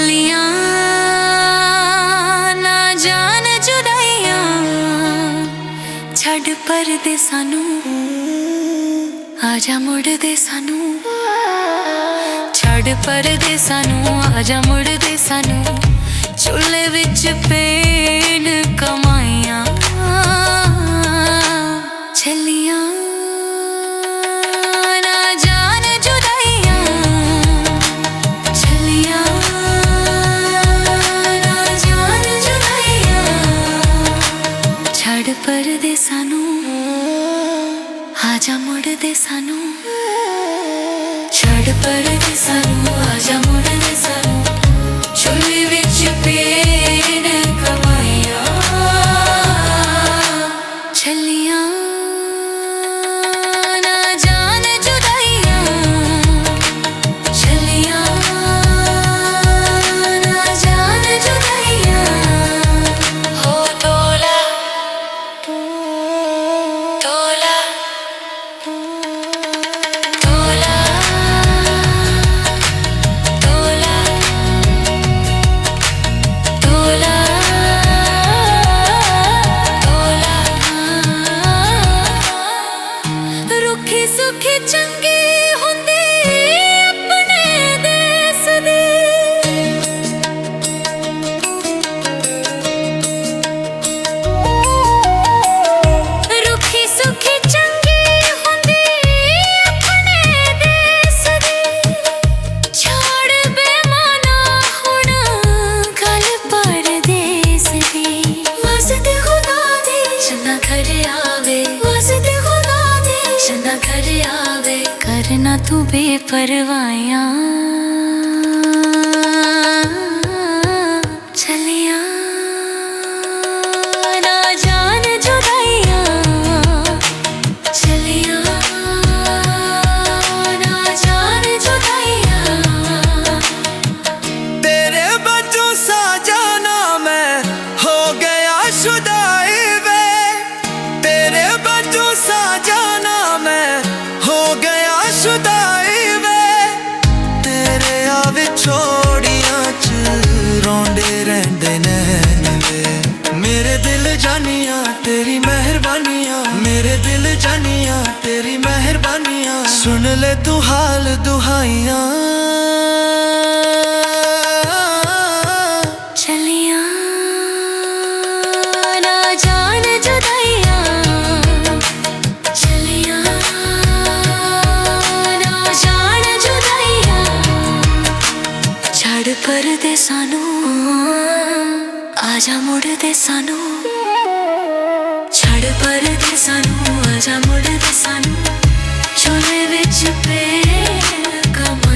छलियां ना जान जुदाइयां छड़ परदे सानू आजा मुड़दे सानू छड़ परदे सानू आजा मुड़दे सानू चुल्हे विच पेन कमाइयां छलियां ना जान जुदाइयां छलियां ना जान जुदाइयां छड़ परदे सानू आजा मुड़दे सानू छड़ परदे सानू आजा मुड़दे सानू चुल्हे विच पेन कमाइयां छलियां ना जान जुदाइयां छलियां ना जान जुदाइयां हो तोला तोला तोला तोला तोला तोला रुखी सुखी चंगी हुंदी अपने देस दी रुखी सुखी चंगी हुंदी अपने देस दी छोड़ बेमाना हुण गल परदेस दी वसते खुदा दी शना घर आवे वसते खुदा दी शना घर आवे करना तू बेपरवाहियां छलियां ना जान जुदाइयां छलियां ना जान जुदाइयां तेरे बच्चों साजाना मैं हो गया शुदाई वे तेरे बच्चों साजाना मैं हो गया शुदाई वे तेरे आवे छोड़ियां च रोंदे रहंदे नैन वे मेरे दिल जानिया तेरी मेहरबानियां मेरे दिल जानिया तेरी मेहरबानियां सुन ले तू हाल दुहाइयां छलियां ना जान जुदाइयां छलियां ना जान जुदाइयां छड़ परदे सानू आजा मुड़दे सानू छड़ परदे सानू आजा मुड़दे सानू चुल्हे विच पेन कमा